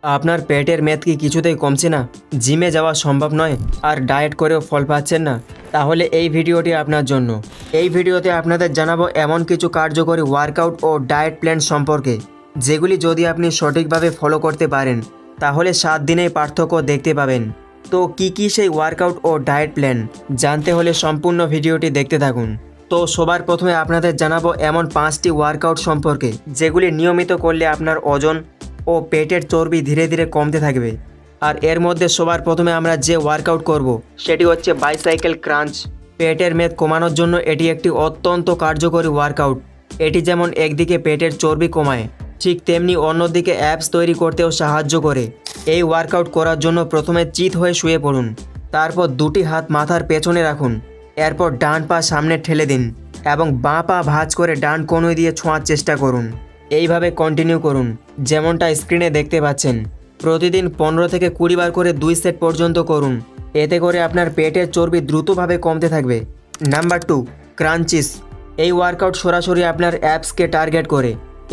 আপনার পেটের মেদ কি কিছুতেই কমছে না, জিমে যাওয়া সম্ভব নয় আর ডায়েট করেও ফল পাচ্ছেন না? তাহলে এই ভিডিওটি আপনার জন্য। এই ভিডিওতে আপনাদের জানাবো এমন কিছু কার্যকরী ওয়ার্কআউট ও ডায়েট প্ল্যান সম্পর্কে, যেগুলি যদি আপনি সঠিকভাবে ফলো করতে পারেন তাহলে 7 দিনেই পার্থক্য দেখতে পাবেন। তো কি সেই ওয়ার্কআউট ও ডায়েট প্ল্যান জানতে হলে সম্পূর্ণ ভিডিওটি দেখতে থাকুন। তো সবার প্রথমে আপনাদের জানাবো এমন 5টি ওয়ার্কআউট সম্পর্কে, যেগুলি নিয়মিত করলে আপনার ওজন ও পেটের চর্বি ধীরে ধীরে কমতে থাকবে। আর এর মধ্যে সবার প্রথমে আমরা যে ওয়ার্কআউট করব সেটি হচ্ছে বাইসাইকেল ক্রাঞ্চ। পেটের মেদ কমানোর জন্য এটি একটি অত্যন্ত কার্যকরী ওয়ার্কআউট। এটি যেমন একদিকে পেটের চর্বি কমায়, ঠিক তেমনি অন্যদিকে অ্যাবস তৈরি করতেও সাহায্য করে। এই ওয়ার্কআউট করার জন্য প্রথমে চিত হয়ে শুয়ে পড়ুন, তারপর দুটি হাত মাথার পেছনে রাখুন, এরপর ডান পা সামনে ঠেলে দিন এবং বাঁ পা ভাঁজ করে ডান কনুই দিয়ে ছোঁয়ার চেষ্টা করুন। এইভাবে কন্টিনিউ করুন, যেমনটা স্ক্রিনে দেখতে পাচ্ছেন। প্রতিদিন 15 থেকে 20 বার করে 2 সেট পর্যন্ত করুন। এতে করে আপনার পেটের চর্বি দ্রুতভাবে কমতে থাকবে। নাম্বার 2, ক্রাঞ্চিস। এই ওয়ার্কআউট সরাসরি আপনার অ্যাবসকে টার্গেট করে।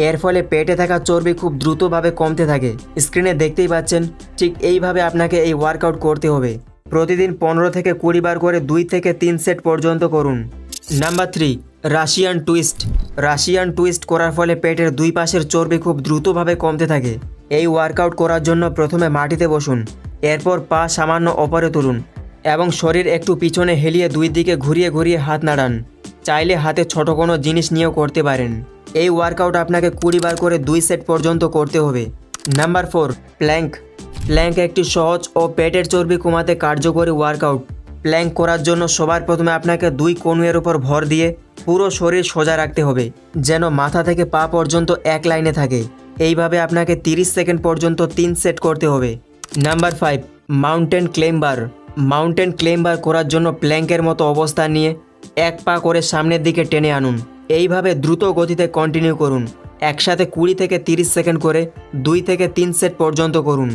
এর ফলে পেটে থাকা চর্বি খুব দ্রুতভাবে কমতে থাকে। স্ক্রিনে দেখতেই পাচ্ছেন, ঠিক এইভাবে আপনাকে এই ওয়ার্কআউট করতে হবে। প্রতিদিন 15 থেকে 20 বার করে 2 থেকে 3 সেট পর্যন্ত করুন। Number 3, Russian twist. Russian twist করার ফলে পেটের দুই পাশের চর্বি খুব দ্রুতভাবে কমতে থাকে। এই ওয়ার্কআউট করার জন্য প্রথমে মাটিতে বসুন, এরপর পা সামান্য ওপরে তুলুন এবং শরীর একটু পিছনে হেলিয়ে দুই দিকে ঘুরিয়ে ঘুরিয়ে হাত নাড়ান। চাইলে হাতে ছোট কোনো জিনিস নিয়েও করতে পারেন। এই ওয়ার্কআউট আপনাকে 20 বার করে 2 সেট পর্যন্ত করতে হবে। Number 4, Planck. প্ল্যাঙ্ক একটি সহজ ও পেটের চর্বি কমাতে কার্যকরী ওয়ার্কআউট। প্ল্যাঙ্ক করার জন্য সবার প্রথমে আপনাকে 2 কনুইয়ের উপর ভর দিয়ে পুরো শরীর সোজা রাখতে হবে, যেন মাথা থেকে পা পর্যন্ত এক লাইনে থাকে। এইভাবে আপনাকে 30 সেকেন্ড পর্যন্ত 3 সেট করতে হবে। Number 5, mountain climber. Mountain climber করার জন্য প্ল্যাঙ্কের মতো অবস্থান নিয়ে এক পা করে সামনের দিকে টেনে আনুন। এইভাবে দ্রুত গতিতে কন্টিনিউ করুন। একসাথে 20 থেকে 30 সেকেন্ড করে 2 থেকে 3 সেট পর্যন্ত করুন।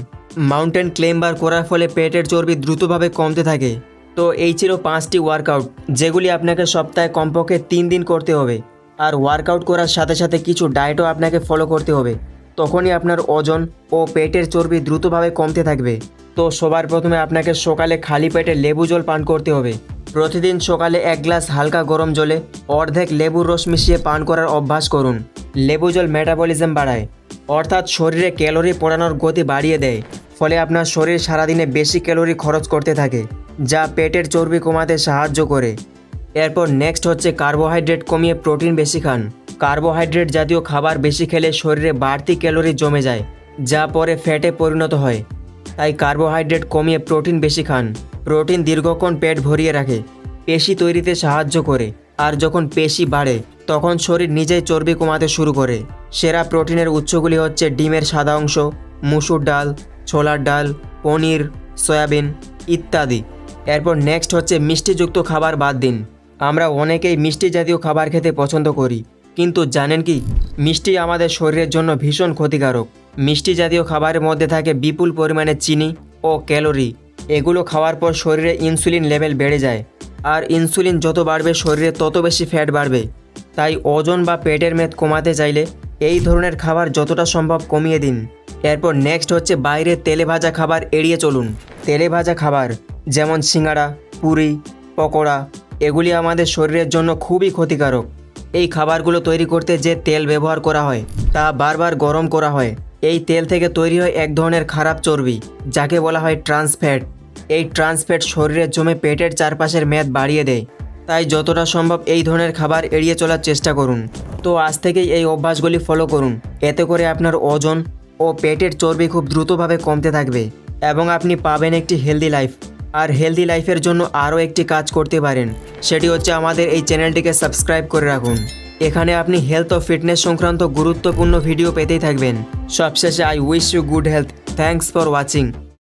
মাউন্টেন ক্লাইম্বার করার ফলে পেটের চর্বি দ্রুতভাবে কমতে থাকে। তো এই ছিল 5টি ওয়ার্কআউট, যেগুলি আপনাকে সপ্তাহে কমপক্ষে 3 দিন করতে হবে। আর ওয়ার্কআউট করার সাথে সাথে কিছু ডায়েটও আপনাকে ফলো করতে হবে। তখনই আপনার ওজন ও পেটের চর্বি দ্রুতভাবে কমতে থাকবে। তো সবার প্রথমে আপনাকে সকালে খালি পেটে লেবু জল পান করতে হবে। প্রতিদিন সকালে 1 গ্লাস হালকা গরম জলে অর্ধেক লেবুর রস মিশিয়ে পান করার অভ্যাস করুন। লেবু জল মেটাবলিজম বাড়ায়, অর্থাৎ শরীরে ক্যালোরি পোড়ানোর গতি বাড়িয়ে দেয়। ফলে আপনার শরীর সারাদিনে বেশি ক্যালোরি খরচ করতে থাকে, যা পেটের চর্বি কমাতে সাহায্য করে। এরপর নেক্সট হচ্ছে কার্বোহাইড্রেট কমিয়ে প্রোটিন বেশি খান। কার্বোহাইড্রেট জাতীয় খাবার বেশি খেলে শরীরে বাড়তি ক্যালোরি জমে যায়, যা পরে ফ্যাটে পরিণত হয়। তাই কার্বোহাইড্রেট কমিয়ে প্রোটিন বেশি খান। প্রোটিন দীর্ঘক্ষণ পেট ভরিয়ে রাখে, পেশি তৈরিতে সাহায্য করে। আর যখন পেশি বাড়ে তখন শরীর নিজেই চর্বি কমাতে শুরু করে। সেরা প্রোটিনের উৎসগুলি হচ্ছে ডিমের সাদা অংশ, মুসুর ডাল, ছোলার ডাল, পনির, সয়াবিন ইত্যাদি। এরপর নেক্সট হচ্ছে মিষ্টিযুক্ত খাবার বাদ দিন। আমরা অনেকেই মিষ্টি জাতীয় খাবার খেতে পছন্দ করি, কিন্তু জানেন কি, মিষ্টি আমাদের শরীরের জন্য ভীষণ ক্ষতিকারক। মিষ্টি জাতীয় খাবারের মধ্যে থাকে বিপুল পরিমাণে চিনি ও ক্যালোরি। এগুলো খাওয়ার পর শরীরে ইনসুলিন লেভেল বেড়ে যায়, আর ইনসুলিন যত বাড়বে শরীরে তত বেশি ফ্যাট বাড়বে। তাই ওজন বা পেটের মেদ কমাতে চাইলে এই ধরনের খাবার যতটা সম্ভব কমিয়ে দিন। এরপর নেক্সট হচ্ছে বাইরে তেলে ভাজা খাবার এড়িয়ে চলুন। তেলে ভাজা খাবার যেমন সিঙ্গাড়া, পুরি, পকোড়া এগুলি আমাদের শরীরের জন্য খুবই ক্ষতিকারক। এই খাবারগুলো তৈরি করতে যে তেল ব্যবহার করা হয় তা বারবার গরম করা হয়। এই তেল থেকে তৈরি হয় এক ধরনের খারাপ চর্বি, যাকে বলা হয় ট্রান্স ফ্যাট। এই ট্রান্স ফ্যাট শরীরে জমে পেটের চারপাশের মেদ বাড়িয়ে দেয়। তাই যতটা সম্ভব এই ধরনের খাবার এড়িয়ে চলার চেষ্টা করুন। তো আজ থেকেই এই অভ্যাসগুলি ফলো করুন। এতে করে আপনার ওজন ও পেটের চর্বি খুব দ্রুতভাবে কমতে থাকবে এবং আপনি পাবেন একটি হেলদি লাইফ। আর হেলদি লাইফের জন্য আরও একটি কাজ করতে পারেন, সেটি হচ্ছে আমাদের এই চ্যানেলটিকে সাবস্ক্রাইব করে রাখুন। এখানে আপনি হেলথ ও ফিটনেস সংক্রান্ত গুরুত্বপূর্ণ ভিডিও পেতেই থাকবেন। সবশেষে I wish you good health. Thanks for watching.